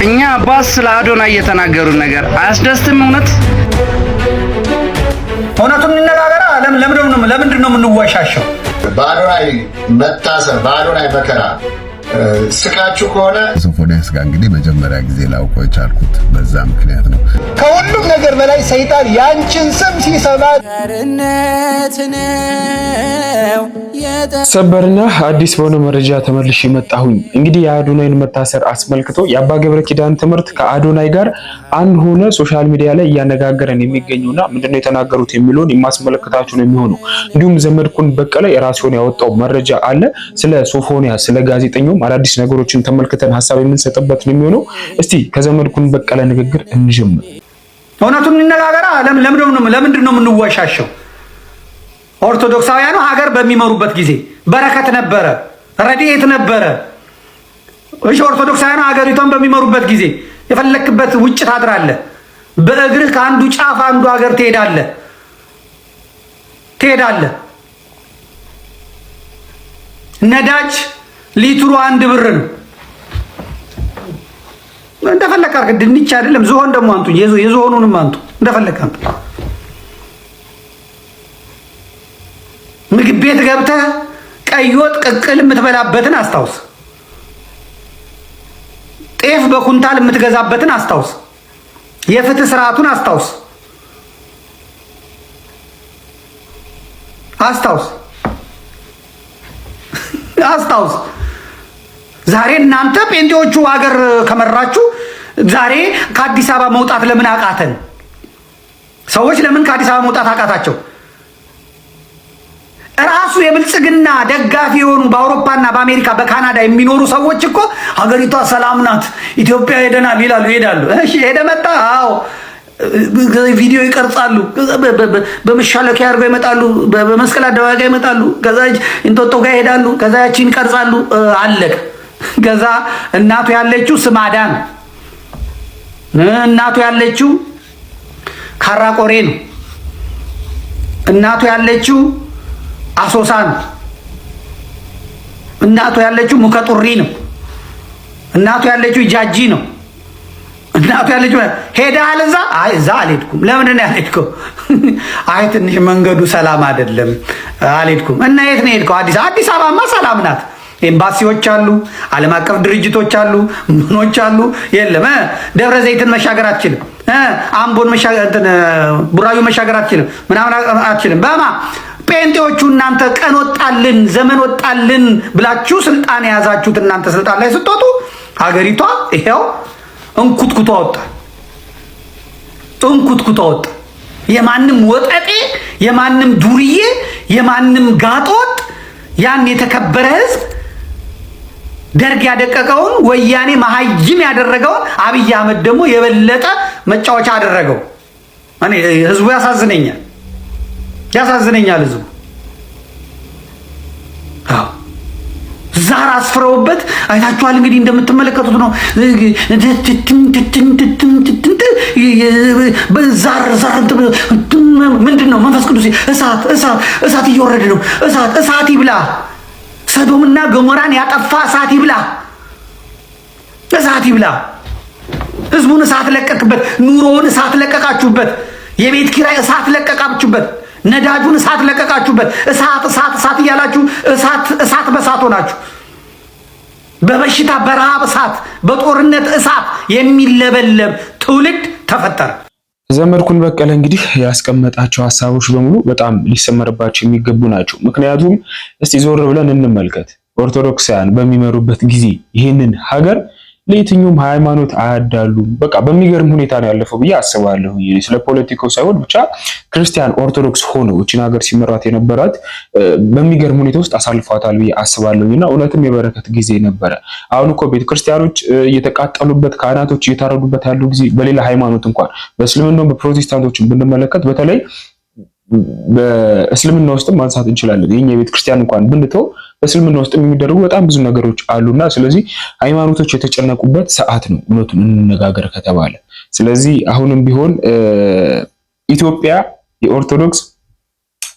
እኛ ባስ ስለ አዶናይ የተናገሩን ነገር አያስደስትም? እውነቱን እንነጋገር። ለምንድን ነው የምንዋሻሸው? በአዶናይ መታሰር በአዶናይ መከራ ስቃችሁ ከሆነ ሶፎንያስ ጋር እንግዲህ መጀመሪያ ጊዜ ላውቀው የቻልኩት በዛ ምክንያት ነው። ከሁሉም ነገር በላይ ሰይጣን ያንቺን ስም ሲሰማ ሰበርና አዲስ በሆነ መረጃ ተመልሼ መጣሁኝ። እንግዲህ የአዶናይን መታሰር አስመልክቶ የአባ ገብረ ኪዳን ትምህርት ከአዶናይ ጋር አንድ ሆነ ሶሻል ሚዲያ ላይ እያነጋገረን የሚገኙና ምንድነው የተናገሩት የሚለውን የማስመለከታችሁ ነው የሚሆነው። እንዲሁም ዘመድኩን በቀለ የራሱን ያወጣው መረጃ አለ ስለ ሶፎንያስ ስለ ጋዜጠኛው አዳዲስ ነገሮችን ተመልክተን ሐሳብ የምንሰጥበት ነው የሚሆነው። እስቲ ከዘመድኩን በቀለ ንግግር እንጀምር። እውነቱን እንነጋገር። ለምንድን ነው የምንዋሻሸው? ኦርቶዶክሳውያኑ ሀገር በሚመሩበት ጊዜ በረከት ነበረ፣ ረድኤት ነበረ። እሺ ኦርቶዶክሳውያኑ ሀገሪቷን በሚመሩበት ጊዜ የፈለክበት ውጭ ታድራለህ። በእግርህ ከአንዱ ጫፍ አንዱ ሀገር ትሄዳለህ። ነዳጅ ሊትሩ 1 ብር ነው። እንደፈለክ አድርግ። ድንች አይደለም ዝሆን ደግሞ አንቱ፣ የዝሆኑንም አንቱ እንደፈለክ አንቱ። ምግብ ቤት ገብተህ ቀይ ወጥ ቅቅል የምትበላበትን አስታውስ። ጤፍ በኩንታል የምትገዛበትን አስታውስ። የፍትህ ስርዓቱን አስታውስ። ዛሬ እናንተ ጴንጤዎቹ ሀገር ከመራችሁ ዛሬ ከአዲስ አበባ መውጣት ለምን አቃተን? ሰዎች ለምን ከአዲስ አበባ መውጣት አቃታቸው? ራሱ የብልጽግና ደጋፊ የሆኑ በአውሮፓና በአሜሪካ በካናዳ የሚኖሩ ሰዎች እኮ ሀገሪቷ ሰላም ናት፣ ኢትዮጵያ ሄደናል ይሄዳሉ። እሺ ሄደ መጣ። አዎ ቪዲዮ ይቀርጻሉ፣ በመሻለኪያ አድርገው ይመጣሉ፣ በመስቀል አደባባይ ጋር ይመጣሉ፣ ከዛ እንጦጦ ጋር ይሄዳሉ፣ ከዛ ያቺን ይቀርጻሉ። አለቀ። ከዛ እናቱ ያለችው ስማዳ ነው። እናቱ ያለችው ካራቆሬ ነው። እናቱ ያለችው አሶሳ ነው። እናቱ ያለችው ሙከጡሪ ነው። እናቱ ያለችው ጃጂ ነው። እናቱ ያለችው ሄደሃል እዛ? አይ እዛ አልሄድኩም። ለምንድን ነው ያልሄድከው? አይ ትንሽ መንገዱ ሰላም አይደለም አልሄድኩም። እና የት ነው የሄድከው? አዲስ አበባማ ሰላም ናት። ኤምባሲዎች አሉ፣ ዓለም አቀፍ ድርጅቶች አሉ፣ ምኖች አሉ። የለም ደብረ ዘይትን መሻገር አትችልም፣ አምቦን ቡራዩ መሻገር አትችልም፣ ምናምን አትችልም። በማ ጴንጤዎቹ እናንተ ቀን ወጣልን ዘመን ወጣልን ብላችሁ ስልጣን የያዛችሁት እናንተ ስልጣን ላይ ስትወጡ ሀገሪቷ ይሄው እንኩትኩቷ ወጣ። የማንም ወጠጤ፣ የማንም ዱርዬ፣ የማንም ጋጦጥ ያን የተከበረ ህዝብ ደርግ ያደቀቀውን ወያኔ መሀይም ያደረገውን አብይ አህመድ ደግሞ የበለጠ መጫወቻ አደረገው። እኔ ህዝቡ ያሳዝነኛል ህዝቡ። አዎ ዛር አስፍረውበት አይታችኋል። እንግዲህ እንደምትመለከቱት ነው። ዛር ምንድን ነው? መንፈስ ቅዱስ እሳት እየወረደ ነው። እሳት ይብላ። ሰዶምና ገሞራን ያጠፋ እሳት ይብላ። ህዝቡን እሳት ለቀቅበት። ኑሮውን እሳት ለቀቃችሁበት። የቤት ኪራይ እሳት ለቀቃችሁበት። ነዳጁን እሳት ለቀቃችሁበት። እሳት እያላችሁ እሳት በእሳት ሆናችሁ በበሽታ በረሃብ እሳት በጦርነት እሳት የሚለበለብ ትውልድ ተፈጠረ። ዘመድኩን በቀለ እንግዲህ ያስቀመጣቸው ሐሳቦች በሙሉ በጣም ሊሰመርባቸው የሚገቡ ናቸው። ምክንያቱም እስቲ ዞር ብለን እንመልከት። ኦርቶዶክሳውያን በሚመሩበት ጊዜ ይህንን ሀገር ለየትኛውም ሃይማኖት አያዳሉም። በቃ በሚገርም ሁኔታ ነው ያለፈው ብዬ አስባለሁ። ስለ ፖለቲካው ሳይሆን ብቻ ክርስቲያን ኦርቶዶክስ ሆነው እቺን ሀገር ሲመራት የነበራት በሚገርም ሁኔታ ውስጥ አሳልፏታል ብዬ አስባለሁና እውነትም የበረከት ጊዜ ነበረ። አሁን እኮ ቤተክርስቲያኖች እየተቃጠሉበት፣ ካህናቶች እየታረዱበት ያለው ጊዜ በሌላ ሃይማኖት እንኳን በእስልምናው በፕሮቴስታንቶችን ብንመለከት በተለይ በእስልምና ውስጥም ማንሳት እንችላለን። የኛ ቤተክርስቲያን እንኳን ብንተው በእስልምና ውስጥ የሚደረጉ በጣም ብዙ ነገሮች አሉና ስለዚህ ሃይማኖቶች የተጨነቁበት ሰዓት ነው እውነቱን እንነጋገር ከተባለ። ስለዚህ አሁንም ቢሆን ኢትዮጵያ የኦርቶዶክስ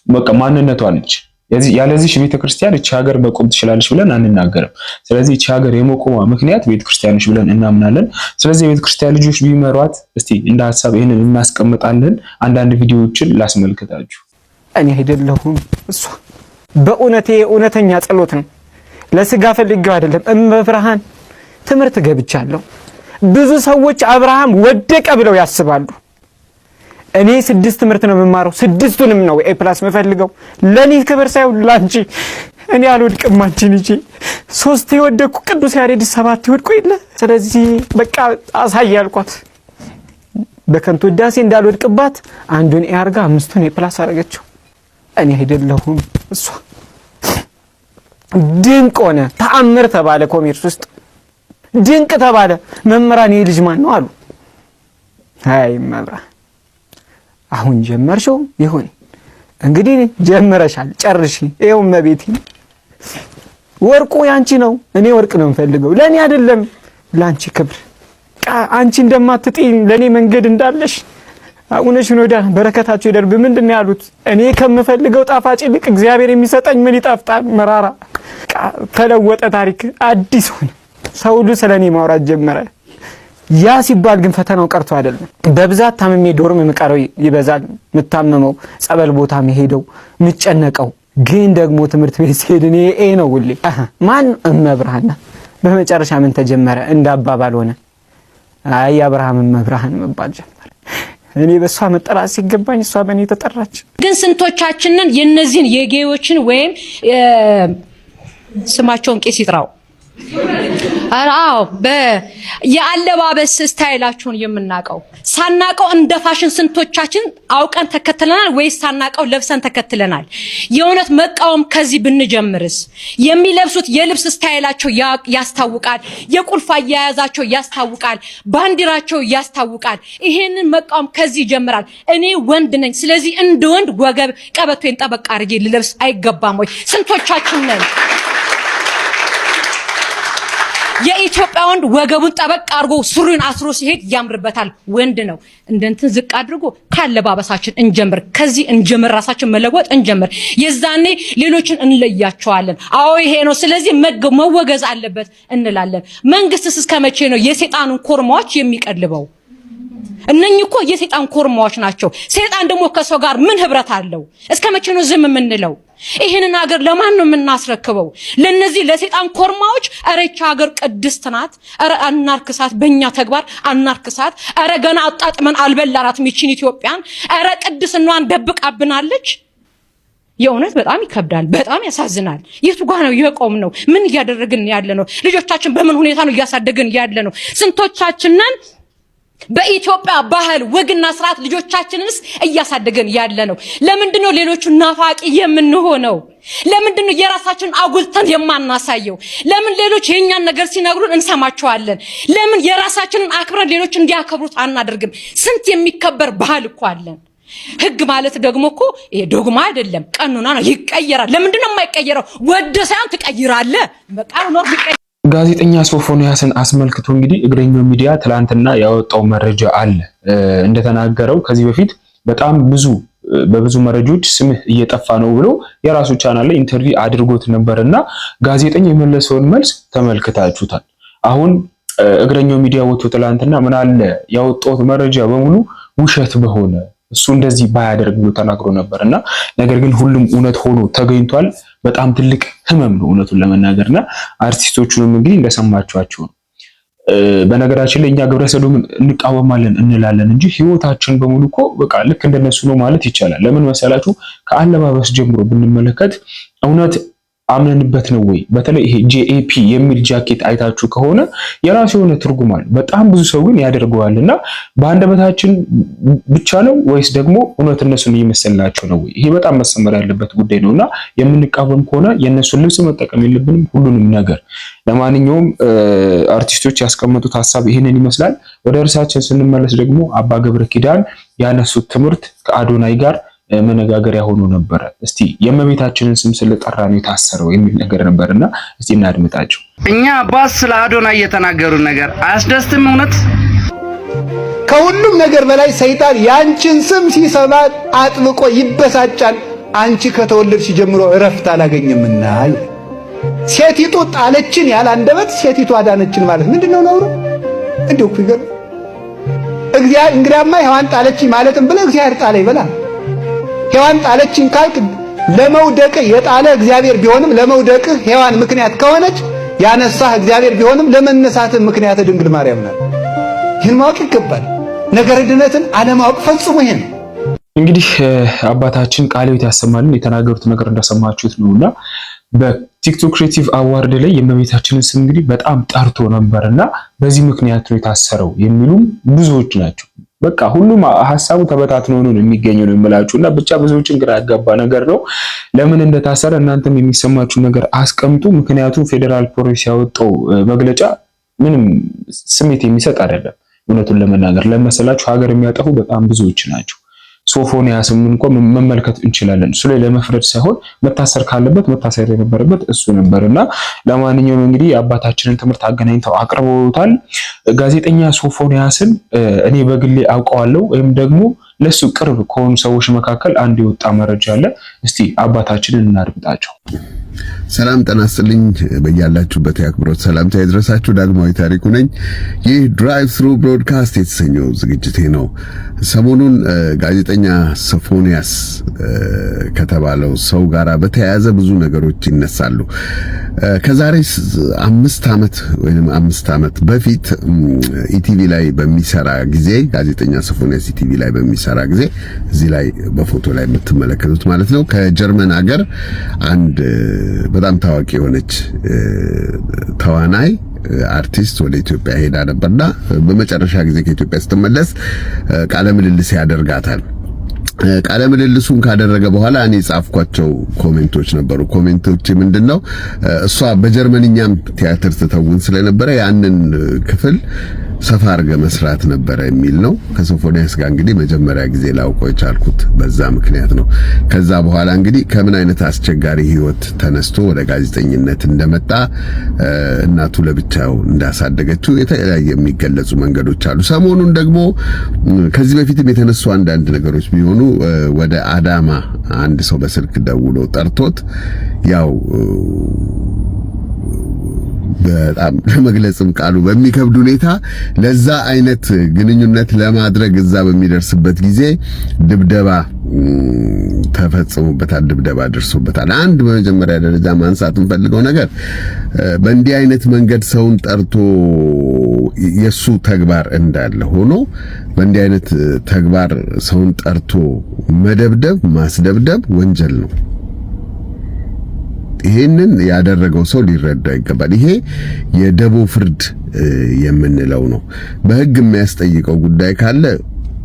በቃ ማንነቷ ነች። ያለዚህ ቤተክርስቲያን እቺ ሀገር መቆም ትችላለች ብለን አንናገርም። ስለዚህ እቺ ሀገር የመቆሟ ምክንያት ቤተክርስቲያኖች ብለን እናምናለን። ስለዚህ የቤተክርስቲያን ልጆች ቢመሯት እስቲ እንደ ሐሳብ ይሄንን እናስቀምጣለን። አንዳንድ ቪዲዮዎችን ላስመልክታችሁ። እኔ አይደለሁም እሷ በእውነቴ እውነተኛ ጸሎት ነው። ለስጋ ፈልጌው አይደለም። እመብርሃን ትምህርት ገብቻለሁ። ብዙ ሰዎች አብርሃም ወደቀ ብለው ያስባሉ። እኔ 6 ትምህርት ነው የምማረው፣ 6ቱንም ነው ኤ+ መፈልገው። ለኔ ክብር ሳይሆን ላንቺ እኔ አልወድቅም አንቺን እንጂ 3 የወደቁ ቅዱስ ያሬድ 7 ይወድቁ የለ። ስለዚህ በቃ አሳይ ያልኳት በከንቱ ዳሴ እንዳልወድቅባት አንዱን ኤ አርጋ 5ቱን ኤ+ አረገችው። እኔ አይደለሁም እሷ። ድንቅ ሆነ፣ ተአምር ተባለ። ኮሜርስ ውስጥ ድንቅ ተባለ። መምህራን ይሄ ልጅ ማን ነው አሉ። አይ መብራ አሁን ጀመርሽው ይሁን እንግዲህ ጀመረሻል፣ ጨርሺ። ይሄው መቤቴ ወርቁ ያንቺ ነው። እኔ ወርቅ ነው የምፈልገው፣ ለኔ አይደለም፣ ላንቺ ክብር። አንቺ እንደማትጥይ ለኔ መንገድ እንዳለሽ አሁንሽ ነው ዳ በረከታቸው ይደርብ። ምንድነው ያሉት? እኔ ከምፈልገው ጣፋጭ ይልቅ እግዚአብሔር የሚሰጠኝ ምን ይጣፍጣል? መራራ። ተለወጠ ታሪክ፣ አዲስ ሆነ። ሰው ሁሉ ስለኔ ማውራት ጀመረ። ያ ሲባል ግን ፈተናው ቀርቶ አይደለም። በብዛት ታምሜ ዶርም ምቀረው ይበዛል። ምታመመው ጸበል ቦታ መሄደው ምጨነቀው። ግን ደግሞ ትምህርት ቤት ሲሄድ እኔ ኤ ነው ሁሌ። ማን እመብርሃን። በመጨረሻ ምን ተጀመረ? እንዳባባል ሆነ። አይ አብርሃም እመብርሃን መባል ጀመረ። እኔ በሷ መጠራት ሲገባኝ እሷ በእኔ ተጠራች። ግን ስንቶቻችንን የነዚህን የጌዮችን ወይም ስማቸውን ቄስ ይጥራው አራው የአለባበስ ስታይላቸውን የምናቀው ሳናቀው እንደ ፋሽን ስንቶቻችን አውቀን ተከትለናል ወይስ ሳናቀው ለብሰን ተከትለናል? የእውነት መቃወም ከዚህ ብንጀምርስ? የሚለብሱት የልብስ ስታይላቸው ያስታውቃል። የቁልፍ አያያዛቸው ያስታውቃል። ባንዲራቸው ያስታውቃል። ይሄንን መቃወም ከዚህ ይጀምራል። እኔ ወንድ ነኝ፣ ስለዚህ እንደ ወንድ ወገብ ቀበቶን ጠበቅ አድርጌ ልለብስ አይገባም ወይ? ስንቶቻችን ነን? የኢትዮጵያ ወንድ ወገቡን ጠበቅ አድርጎ ሱሪን አስሮ ሲሄድ ያምርበታል። ወንድ ነው። እንደንትን ዝቅ አድርጎ ካለባበሳችን እንጀምር። ከዚህ እንጀምር። ራሳችን መለወጥ እንጀምር። የዛኔ ሌሎችን እንለያቸዋለን። አዎ ይሄ ነው፣ ስለዚህ መወገዝ አለበት እንላለን። መንግስትስ እስከመቼ ነው የሰይጣኑን ኮርማዎች የሚቀልበው? እነኚህ እኮ የሰይጣን ኮርማዎች ናቸው። ሰይጣን ደግሞ ከሰው ጋር ምን ህብረት አለው? እስከመቼ ነው ዝም የምንለው? ይሄንን ሀገር ለማን ነው የምናስረክበው? ለነዚህ ለሰይጣን ኮርማዎች? አረቻ ሀገር ቅድስት ናት። አረ አናርክሳት፣ በእኛ ተግባር አናርክሳት። አረ ገና አጣጥመን አልበላናት ሚችን ኢትዮጵያን። አረ ቅድስናዋን ደብቃብናለች። የእውነት በጣም ይከብዳል፣ በጣም ያሳዝናል። የቱ ጋር ነው የቆም ነው? ምን እያደረግን ያለ ነው? ልጆቻችን በምን ሁኔታ ነው እያሳደግን ያለ ነው? ስንቶቻችንን በኢትዮጵያ ባህል ወግና ስርዓት ልጆቻችንንስ እያሳደገን ያለ ነው? ለምንድነው ሌሎቹ ናፋቂ የምንሆነው? ለምንድነው የራሳችንን አጉልተን የማናሳየው? ለምን ሌሎች የኛን ነገር ሲነግሩን እንሰማቸዋለን? ለምን የራሳችንን አክብረን ሌሎች እንዲያከብሩት አናደርግም? ስንት የሚከበር ባህል እኮ አለን። ህግ ማለት ደግሞ እኮ ዶግማ አይደለም፣ ቀኑና ነው። ይቀየራል። ለምንድነው የማይቀየረው? ወደ ሳይሆን ትቀይራለህ። በቃ ነው ይቀየራል። ጋዜጠኛ ሶፎንያስን አስመልክቶ እንግዲህ እግረኛው ሚዲያ ትላንትና ያወጣው መረጃ አለ። እንደተናገረው ከዚህ በፊት በጣም በብዙ መረጃዎች ስምህ እየጠፋ ነው ብሎ የራሱ ቻናል ላይ ኢንተርቪው አድርጎት ነበርና ጋዜጠኛው የመለሰውን መልስ ተመልክታችሁታል። አሁን እግረኛው ሚዲያ ወጥቶ ትላንትና ምን አለ ያወጣው መረጃ በሙሉ ውሸት በሆነ እሱ እንደዚህ ባያደርግ ብሎ ተናግሮ ነበርና ነገር ግን ሁሉም እውነት ሆኖ ተገኝቷል። በጣም ትልቅ ህመም ነው እውነቱን ለመናገርና አርቲስቶቹንም እንግዲህ እንደሰማችኋቸው ነው። በነገራችን ላይ እኛ ግብረ ሰዶምን እንቃወማለን እንላለን እንጂ ህይወታችን በሙሉ እኮ በቃ ልክ እንደነሱ ነው ማለት ይቻላል። ለምን መሰላችሁ? ከአለባበስ ጀምሮ ብንመለከት እውነት አምነንበት ነው ወይ? በተለይ ይሄ JAP የሚል ጃኬት አይታችሁ ከሆነ የራሱ የሆነ ትርጉም አለው። በጣም ብዙ ሰው ግን ያደርገዋልና በአንደበታችን ብቻ ነው ወይስ ደግሞ እውነት እነሱን እየመሰልናቸው ነው ወይ? ይሄ በጣም መሰመር ያለበት ጉዳይ ነውና የምንቃወም ከሆነ የነሱን ልብስ መጠቀም የለብንም ሁሉንም ነገር። ለማንኛውም አርቲስቶች ያስቀመጡት ሐሳብ ይሄንን ይመስላል። ወደ እርሳችን ስንመለስ ደግሞ አባ ገብረ ኪዳን ያነሱት ትምህርት ከአዶናይ ጋር መነጋገሪያ ሆኖ ነበር። እስቲ የእመቤታችንን ስም ስለጠራ ነው የታሰረው የሚል ነገር ነበርና እስቲ እናድምጣቸው። እኛ አባስ ስለ አዶናይ የተናገሩን ነገር አያስደስትም? እውነት ከሁሉም ነገር በላይ ሰይጣን ያንቺን ስም ሲሰማ አጥብቆ ይበሳጫል። አንቺ ከተወለድሽ ጀምሮ እረፍት አላገኘምና ሴቲቱ ጣለችን ያለ አንደበት ሴቲቱ አዳነችን ማለት ምንድነው ነውሩ? እንደው ፍቅር እንግዲያማ ሔዋን ጣለችኝ ማለትም ብለ እግዚአብሔር ጣለ ይበላል። ሔዋን ጣለችኝ ካልክ ለመውደቅ የጣለ እግዚአብሔር ቢሆንም ለመውደቅ ሔዋን ምክንያት ከሆነች ያነሳህ እግዚአብሔር ቢሆንም ለመነሳት ምክንያት ድንግል ማርያም ናት። ይህን ማወቅ ይገባል። ነገር ድነትን አለማወቅ ፈጽሞ ይሄን እንግዲህ አባታችን ቃለ ሕይወት ያሰማልን የተናገሩት ነገር እንደሰማችሁት ነውና በቲክቶክ ክሬቲቭ አዋርድ ላይ የእመቤታችንን ስም እንግዲህ በጣም ጠርቶ ነበርና በዚህ ምክንያት ነው የታሰረው የሚሉም ብዙዎች ናቸው። በቃ ሁሉም ሐሳቡ ተበታትኖ ነው የሚገኘው ነው የምላችሁና ብቻ ብዙዎችን ግራ ያጋባ ነገር ነው። ለምን እንደታሰረ እናንተም የሚሰማችሁ ነገር አስቀምጡ። ምክንያቱም ፌዴራል ፖሊስ ያወጣው መግለጫ ምንም ስሜት የሚሰጥ አይደለም። እውነቱን ለመናገር ለመሰላችሁ ሀገር የሚያጠፉ በጣም ብዙዎች ናቸው። ሶፎንያስም እንኳን መመልከት እንችላለን። እሱ ላይ ለመፍረድ ሳይሆን መታሰር ካለበት መታሰር የነበረበት እሱ ነበርና ለማንኛውም እንግዲህ አባታችንን ትምህርት አገናኝተው አቅርበውታል። ጋዜጠኛ ሶፎንያስን እኔ በግሌ አውቀዋለሁ ወይም ደግሞ ለሱ ቅርብ ከሆኑ ሰዎች መካከል አንድ የወጣ መረጃ አለ። እስቲ አባታችንን እናድምጣቸው። ሰላም ጤና ይስጥልኝ። በያላችሁበት የአክብሮት ሰላምታ ይድረሳችሁ። ዳግማዊ ታሪኩ ነኝ። ይህ ድራይቭ ስሩ ብሮድካስት የተሰኘው ዝግጅቴ ነው። ሰሞኑን ጋዜጠኛ ሶፎንያስ ከተባለው ሰው ጋር በተያያዘ ብዙ ነገሮች ይነሳሉ። ከዛሬ 5 ዓመት በፊት ኢቲቪ ላይ በሚሰራ ጊዜ ጋዜጠኛ ሶፎንያስ ኢቲቪ ላይ በሚሰራ ጊዜ እዚህ ላይ በፎቶ ላይ የምትመለከቱት ማለት ነው ከጀርመን ሀገር አንድ በጣም ታዋቂ የሆነች ተዋናይ አርቲስት ወደ ኢትዮጵያ ሄዳ ነበርና በመጨረሻ ጊዜ ከኢትዮጵያ ስትመለስ ቃለ ምልልስ ያደርጋታል። ቃለ ምልልሱን ካደረገ በኋላ እኔ ጻፍኳቸው ኮሜንቶች ነበሩ። ኮሜንቶች ምንድነው? እሷ በጀርመንኛም ቲያትር ትተውን ስለነበረ ያንን ክፍል ሰፋ አድርገ መስራት ነበረ የሚል ነው። ከሶፎንያስ ጋር እንግዲህ መጀመሪያ ጊዜ ላውቀው የቻልኩት በዛ ምክንያት ነው። ከዛ በኋላ እንግዲህ ከምን አይነት አስቸጋሪ ህይወት ተነስቶ ወደ ጋዜጠኝነት እንደመጣ እናቱ ለብቻው እንዳሳደገችው የተለያየ የሚገለጹ መንገዶች አሉ። ሰሞኑን ደግሞ ከዚህ በፊትም የተነሱ አንዳንድ ነገሮች ቢሆኑ ወደ አዳማ አንድ ሰው በስልክ ደውሎ ጠርቶት ያው በጣም ለመግለጽም ቃሉ በሚከብድ ሁኔታ ለዛ አይነት ግንኙነት ለማድረግ እዛ በሚደርስበት ጊዜ ድብደባ ተፈጽሞበታል፣ ድብደባ ደርሶበታል። አንድ በመጀመሪያ ደረጃ ማንሳት እንፈልገው ነገር በእንዲህ አይነት መንገድ ሰውን ጠርቶ የሱ ተግባር እንዳለ ሆኖ በእንዲህ አይነት ተግባር ሰውን ጠርቶ መደብደብ፣ ማስደብደብ ወንጀል ነው። ይሄንን ያደረገው ሰው ሊረዳ ይገባል። ይሄ የደቦ ፍርድ የምንለው ነው። በህግ የሚያስጠይቀው ጉዳይ ካለ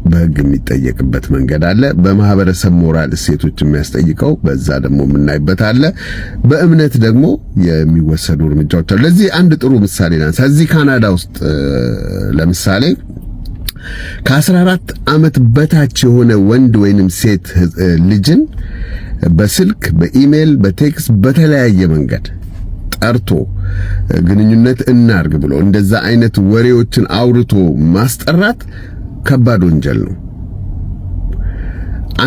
በህግ የሚጠየቅበት መንገድ አለ። በማህበረሰብ ሞራል እሴቶች የሚያስጠይቀው በዛ ደግሞ የምናይበት አለ። በእምነት ደግሞ የሚወሰዱ እርምጃዎች አሉ። ለዚህ አንድ ጥሩ ምሳሌ ናንሳ። እዚህ ካናዳ ውስጥ ለምሳሌ ከ14 ዓመት በታች የሆነ ወንድ ወይንም ሴት ልጅን በስልክ በኢሜል በቴክስት በተለያየ መንገድ ጠርቶ ግንኙነት እናርግ ብሎ እንደዛ አይነት ወሬዎችን አውርቶ ማስጠራት ከባድ ወንጀል ነው።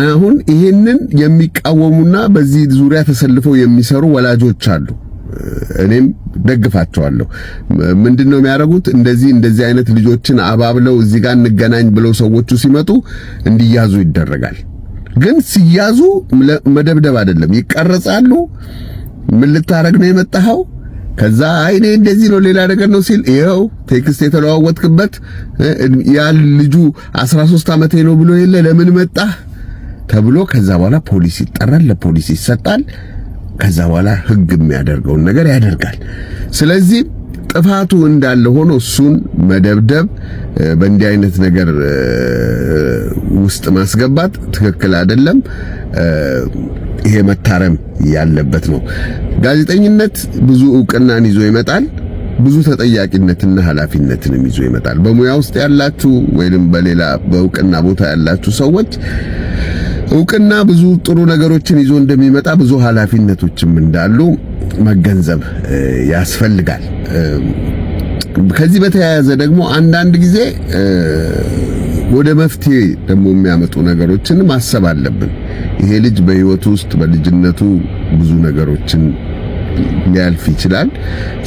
አሁን ይሄንን የሚቃወሙና በዚህ ዙሪያ ተሰልፈው የሚሰሩ ወላጆች አሉ። እኔም ደግፋቸዋለሁ። ምንድነው የሚያደርጉት? እንደዚህ አይነት ልጆችን አባብለው እዚህ ጋር እንገናኝ ብለው ሰዎቹ ሲመጡ እንዲያዙ ይደረጋል። ግን ሲያዙ መደብደብ አይደለም፣ ይቀርጻሉ። ምን ልታረግ ነው የመጣኸው? ከዛ አይኔ እንደዚህ ነው ሌላ ነገር ነው ሲል ይኸው ቴክስት የተለዋወጥክበት ያ ልጁ 13 ዓመቴ ነው ብሎ የለ ለምን መጣህ ተብሎ ከዛ በኋላ ፖሊስ ይጠራል፣ ለፖሊስ ይሰጣል። ከዛ በኋላ ህግ የሚያደርገውን ነገር ያደርጋል። ስለዚህ ጥፋቱ እንዳለ ሆኖ እሱን መደብደብ በእንዲህ አይነት ነገር ውስጥ ማስገባት ትክክል አይደለም። ይሄ መታረም ያለበት ነው። ጋዜጠኝነት ብዙ ዕውቅናን ይዞ ይመጣል፣ ብዙ ተጠያቂነትና ኃላፊነትንም ይዞ ይመጣል። በሙያ ውስጥ ያላችሁ ወይንም በሌላ በዕውቅና ቦታ ያላችሁ ሰዎች ዕውቅና ብዙ ጥሩ ነገሮችን ይዞ እንደሚመጣ ብዙ ኃላፊነቶችም እንዳሉ መገንዘብ ያስፈልጋል። ከዚህ በተያያዘ ደግሞ አንዳንድ ጊዜ ወደ መፍትሄ ደግሞ የሚያመጡ ነገሮችን ማሰብ አለብን። ይሄ ልጅ በህይወቱ ውስጥ በልጅነቱ ብዙ ነገሮችን ሊያልፍ ይችላል።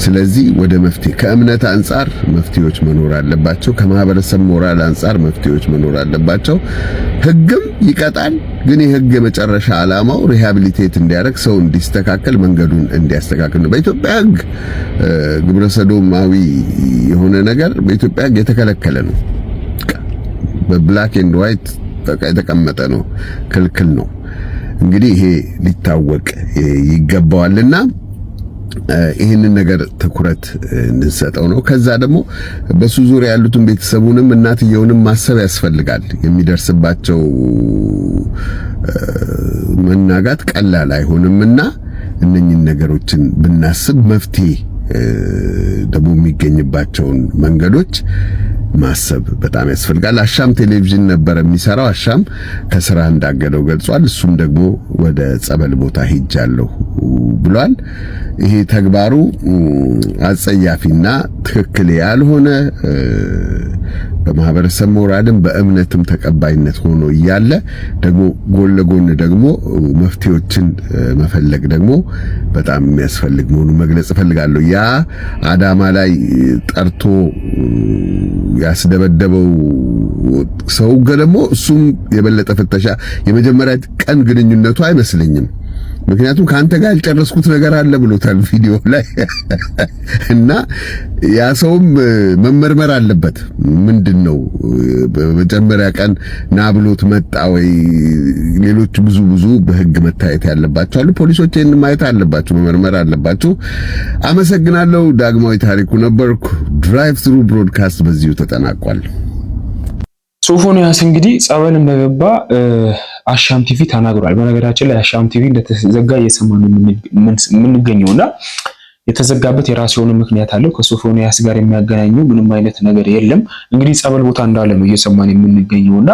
ስለዚህ ወደ መፍትሄ ከእምነት አንጻር መፍትሄዎች መኖር አለባቸው። ከማህበረሰብ ሞራል አንጻር መፍትሄዎች መኖር አለባቸው። ህግም ይቀጣል፣ ግን የህግ የመጨረሻ ዓላማው ሪሃቢሊቴት እንዲያደርግ ሰው እንዲስተካከል መንገዱን እንዲያስተካክል ነው። በኢትዮጵያ ህግ ግብረ ሰዶማዊ የሆነ ነገር በኢትዮጵያ ህግ የተከለከለ ነው። በብላክ ኤንድ ዋይት የተቀመጠ ነው፣ ክልክል ነው። እንግዲህ ይሄ ሊታወቅ ይገባዋልና ይህንን ነገር ትኩረት እንሰጠው ነው። ከዛ ደግሞ በሱ ዙሪያ ያሉትን ቤተሰቡንም እናትየውንም ማሰብ ያስፈልጋል። የሚደርስባቸው መናጋት ቀላል አይሆንምና እነኚህን ነገሮችን ብናስብ መፍትሄ ደግሞ የሚገኝባቸውን መንገዶች ማሰብ በጣም ያስፈልጋል። አሻም ቴሌቪዥን ነበር የሚሰራው። አሻም ከስራ እንዳገደው ገልጿል። እሱም ደግሞ ወደ ጸበል ቦታ ሄጃለሁ ብሏል። ይሄ ተግባሩ አጸያፊና ትክክል ያልሆነ በማህበረሰብ ሞራልም በእምነትም ተቀባይነት ሆኖ እያለ ደግሞ ጎን ለጎን ደግሞ መፍትሄዎችን መፈለግ ደግሞ በጣም የሚያስፈልግ መሆኑን መግለጽ እፈልጋለሁ። ያ አዳማ ላይ ጠርቶ ያስደበደበው ሰው ደግሞ እሱም የበለጠ ፍተሻ የመጀመሪያ ቀን ግንኙነቱ አይመስለኝም። ምክንያቱም ካንተ ጋር ያልጨረስኩት ነገር አለ ብሎታል ቪዲዮ ላይ እና ያ ሰውም መመርመር አለበት። ምንድነው በመጀመሪያ ቀን ና ብሎት መጣ ወይ? ሌሎች ብዙ በህግ መታየት ያለባቸው አሉ። ፖሊሶች ይህን ማየት አለባቸው፣ መመርመር አለባቸው። አመሰግናለሁ። ዳግማዊ ታሪኩ ነበርኩ። ድራይቭ ትሩ ብሮድካስት በዚሁ ተጠናቋል። ሶፎንያስ እንግዲህ ጸበል እንደገባ አሻም ቲቪ ተናግሯል። በነገራችን ላይ አሻም ቲቪ እንደተዘጋ እየሰማን የምንገኘውና የተዘጋበት የራሱ የሆነ ምክንያት አለው። ከሶፎንያስ ጋር የሚያገናኘው ምንም አይነት ነገር የለም። እንግዲህ ጸበል ቦታ እንዳለ ነው እየሰማን የምንገኘውና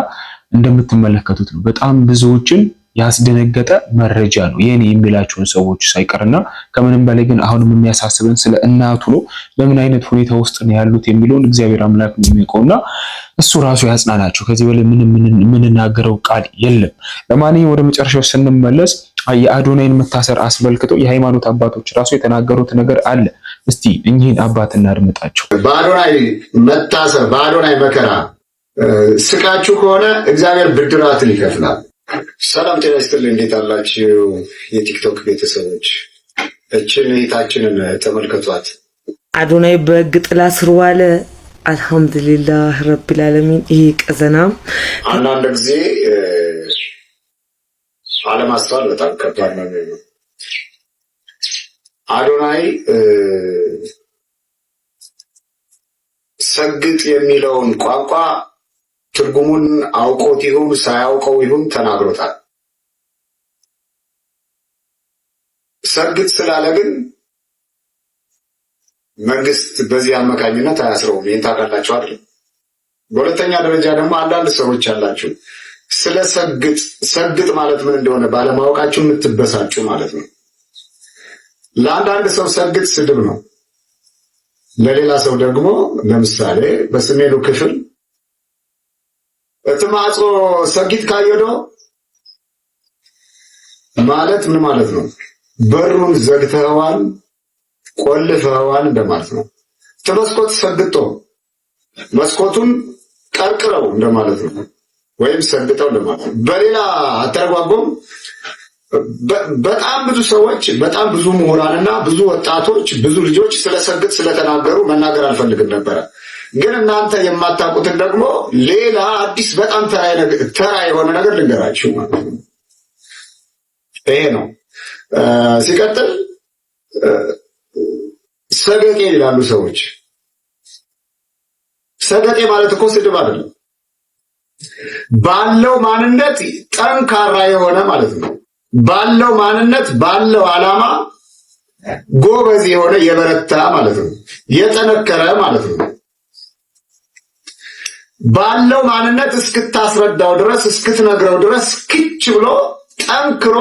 እንደምትመለከቱት ነው። በጣም ብዙዎችን ያስደነገጠ መረጃ ነው የኔ የሚላቸውን ሰዎች ሳይቀርና ከምንም በላይ ግን አሁንም የሚያሳስበን ስለ እናቱ ነው። በምን አይነት ሁኔታ ውስጥ ነው ያሉት የሚለውን እግዚአብሔር አምላክ ነው የሚያውቀውና እሱ ራሱ ያጽናናቸው። ከዚህ በላይ የምንናገረው ቃል የለም። ለማንኛውም ወደ መጨረሻው ስንመለስ የአዶናይን መታሰር አስመልክቶ የሃይማኖት አባቶች ራሱ የተናገሩት ነገር አለ። እስቲ እኚህን አባት እናድምጣቸው። በአዶናይ መታሰር፣ በአዶናይ መከራ ስቃችሁ ከሆነ እግዚአብሔር ብድራትን ይከፍላል። ሰላም ጤና ይስጥልኝ። እንዴት አላችሁ የቲክቶክ ቤተሰቦች? እችን እህታችንን ተመልከቷት። አዶናይ በሕግ ጥላ ስር ዋለ። አልሐምዱሊላህ ረቢል ዓለሚን። ይሄ ቀዘናም አንዳንድ ጊዜ አለማስተዋል በጣም ከባድ ነው። አዶናይ ሰግጥ የሚለውን ቋንቋ ትርጉሙን አውቆት ይሁን ሳያውቀው ይሁን ተናግሮታል። ሰግጥ ስላለ ግን መንግስት በዚህ አማካኝነት አያስረውም። ይህን ታውቃላችሁ አይደል? በሁለተኛ ደረጃ ደግሞ አንዳንድ ሰዎች ያላችሁ ስለ ሰግጥ ማለት ምን እንደሆነ ባለማወቃችሁ የምትበሳጩ ማለት ነው። ለአንዳንድ ሰው ሰግጥ ስድብ ነው። ለሌላ ሰው ደግሞ ለምሳሌ በሰሜኑ ክፍል እትማጾ ሰጊት ካየዶ ማለት ምን ማለት ነው? በሩን ዘግተዋል፣ ቆልፈዋል እንደማለት ነው። ተመስኮት ሰግጦ መስኮቱን ቀርቅረው እንደማለት ነው፣ ወይም ሰግጠው እንደማለት ነው። በሌላ አተረጓጎም በጣም ብዙ ሰዎች፣ በጣም ብዙ ምሁራንና ብዙ ወጣቶች፣ ብዙ ልጆች ስለሰግጥ ስለተናገሩ መናገር አልፈልግም ነበረ። ግን እናንተ የማታውቁትን ደግሞ ሌላ አዲስ በጣም ተራ የሆነ ነገር ልንገራችሁ ማለት ነው። ይሄ ነው። ሲቀጥል ሰገጤ ይላሉ ሰዎች። ሰገጤ ማለት እኮ ስድብ አይደለም። ባለው ማንነት ጠንካራ የሆነ ማለት ነው። ባለው ማንነት ባለው ዓላማ ጎበዝ የሆነ የበረታ ማለት ነው። የጠነከረ ማለት ነው። ባለው ማንነት እስክታስረዳው ድረስ እስክትነግረው ድረስ ክች ብሎ ጠንክሮ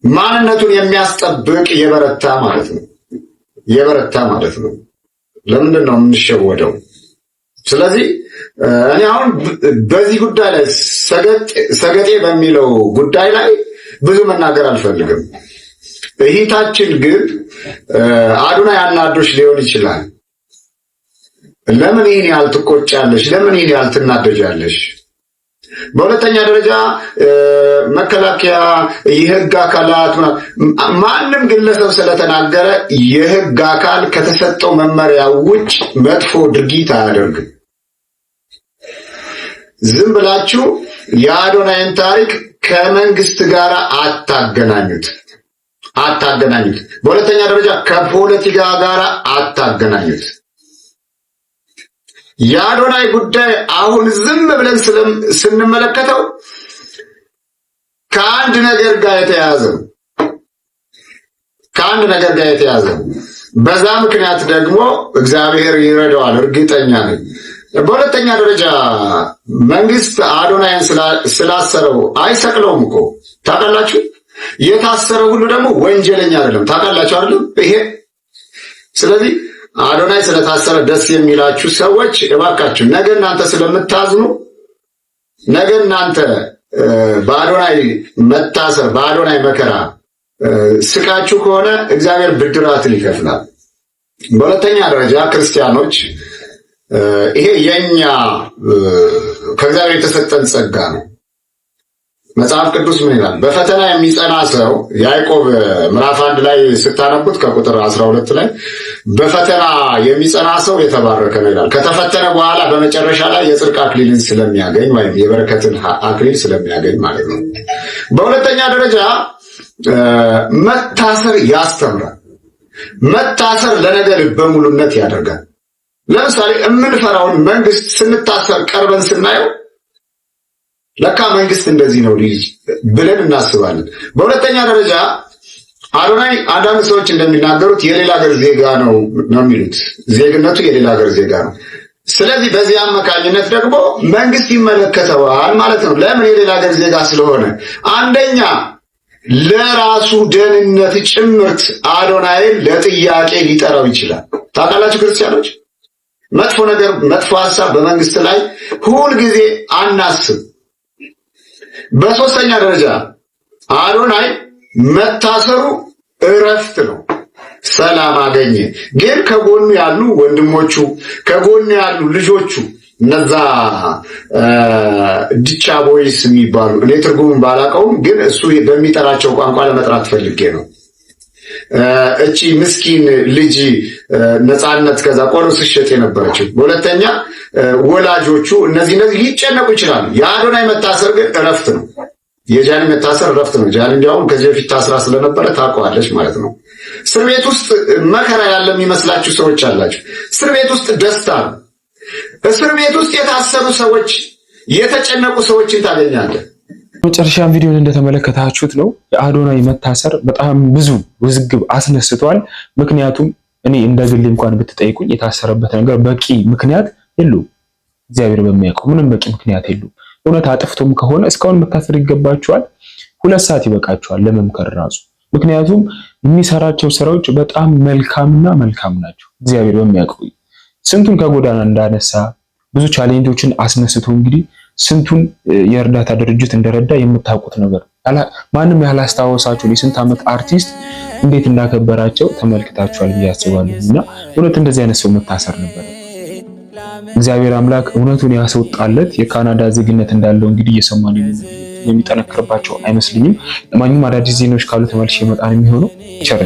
ማንነቱን የሚያስጠብቅ የበረታ ማለት ነው። የበረታ ማለት ነው። ለምንድን ነው የምንሸወደው? ስለዚህ እኔ አሁን በዚህ ጉዳይ ላይ ሰገጤ በሚለው ጉዳይ ላይ ብዙ መናገር አልፈልግም። እህታችን ግን አዶናይ አናዶሽ ሊሆን ይችላል። ለምን ይሄን ያህል ትቆጫለሽ? ለምን ይሄን ያህል ትናደጃለሽ? በሁለተኛ ደረጃ መከላከያ የህግ አካላት ማንም ግለሰብ ስለተናገረ የህግ አካል ከተሰጠው መመሪያ ውጭ መጥፎ ድርጊት አያደርግም። ዝም ብላችሁ የአዶናይን ታሪክ ከመንግስት ጋር አታገናኙት። በሁለተኛ ደረጃ ከፖለቲካ ጋር አታገናኙት። የአዶናይ ጉዳይ አሁን ዝም ብለን ስንመለከተው ከአንድ ነገር ጋር የተያዘ በዛ ምክንያት ደግሞ እግዚአብሔር ይረዳዋል፣ እርግጠኛ ነኝ። በሁለተኛ ደረጃ መንግስት አዶናይን ስላሰረው አይሰቅለውም እኮ ታውቃላችሁ። የታሰረ ሁሉ ደግሞ ወንጀለኛ አይደለም፣ ታውቃላችሁ አይደለም ይሄ። ስለዚህ አዶናይ ስለታሰረ ደስ የሚላችሁ ሰዎች እባካችሁ ነገ እናንተ ስለምታዝኑ፣ ነገ እናንተ በአዶናይ መታሰር በአዶናይ መከራ ስቃችሁ ከሆነ እግዚአብሔር ብድራትን ይከፍላል። በሁለተኛ ደረጃ ክርስቲያኖች ይሄ የኛ ከእግዚአብሔር የተሰጠን ጸጋ ነው። መጽሐፍ ቅዱስ ምን ይላል? በፈተና የሚጸና ሰው ያዕቆብ ምዕራፍ 1 ላይ ስታነቡት ከቁጥር 12 ላይ በፈተና የሚጸና ሰው የተባረከ ነው ይላል። ከተፈተነ በኋላ በመጨረሻ ላይ የጽድቅ አክሊልን ስለሚያገኝ ወይም የበረከትን አክሊል ስለሚያገኝ ማለት ነው። በሁለተኛ ደረጃ መታሰር ያስተምራል። መታሰር ለነገ ልበ ሙሉነት ያደርጋል። ለምሳሌ የምንፈራውን መንግስት ስንታሰር ቀርበን ስናየው ለካ መንግስት እንደዚህ ነው ብለን እናስባለን። በሁለተኛ ደረጃ አዶናይ አንዳንድ ሰዎች እንደሚናገሩት የሌላ ሀገር ዜጋ ነው የሚሉት፣ ዜግነቱ የሌላ ሀገር ዜጋ ነው። ስለዚህ በዚህ አማካኝነት ደግሞ መንግስት ይመለከተዋል ማለት ነው። ለምን? የሌላ ሀገር ዜጋ ስለሆነ። አንደኛ ለራሱ ደህንነት ጭምርት አዶናይን ለጥያቄ ሊጠራው ይችላል። ታውቃላችሁ ክርስቲያኖች፣ መጥፎ ነገር መጥፎ ሐሳብ በመንግስት ላይ ሁል ጊዜ አናስብ። በሶስተኛ ደረጃ አዶናይ መታሰሩ እረፍት ነው፣ ሰላም አገኘ። ግን ከጎኑ ያሉ ወንድሞቹ፣ ከጎኑ ያሉ ልጆቹ እነዛ ዲቻ ቦይስ የሚባሉ እኔ ትርጉሙን ባላውቀውም ግን እሱ በሚጠራቸው ቋንቋ ለመጥራት ፈልጌ ነው። እቺ ምስኪን ልጅ ነፃነት ከዛ ቆሎ ስሸጥ የነበረችው። በሁለተኛ ወላጆቹ እነዚህ ሊጨነቁ ይችላሉ። የአዶናይ መታሰር ግን እረፍት ነው። የጃኒ መታሰር እረፍት ነው። ጃኒ እንዲያውም ከዚህ በፊት ታስራ ስለነበረ ታውቀዋለች ማለት ነው። እስር ቤት ውስጥ መከራ ያለ የሚመስላችሁ ሰዎች አላችሁ። እስር ቤት ውስጥ ደስታ ነው። እስር ቤት ውስጥ የታሰሩ ሰዎች፣ የተጨነቁ ሰዎችን ታገኛለህ። መጨረሻም ቪዲዮን እንደተመለከታችሁት ነው የአዶናይ መታሰር በጣም ብዙ ውዝግብ አስነስቷል። ምክንያቱም እኔ እንደ ግሌ እንኳን ብትጠይቁኝ የታሰረበት ነገር በቂ ምክንያት የለውም። እግዚአብሔር በሚያውቀው ምንም በቂ ምክንያት የለውም። እውነት አጥፍቶም ከሆነ እስካሁን መታሰር ይገባቸዋል። 2 ሰዓት ይበቃቸዋል ለመምከር ራሱ። ምክንያቱም የሚሰራቸው ስራዎች በጣም መልካምና መልካም ናቸው። እግዚአብሔር በሚያውቀው ስንቱን ከጎዳና እንዳነሳ ብዙ ቻሌንጆችን አስነስቶ እንግዲህ ስንቱን የእርዳታ ድርጅት እንደረዳ የምታውቁት ነገር ማንም ያላስታወሳቸው የስንት ዓመት አርቲስት እንዴት እንዳከበራቸው ተመልክታችኋል ብዬ አስባለሁ። እና እውነት እንደዚህ አይነት ሰው መታሰር ነበር። እግዚአብሔር አምላክ እውነቱን ያስወጣለት። የካናዳ ዜግነት እንዳለው እንግዲህ እየሰማን የሚጠነክርባቸው አይመስልኝም። ለማንኛውም አዳዲስ ዜናዎች ካሉ ተመልሼ መጣን የሚሆነው ቸር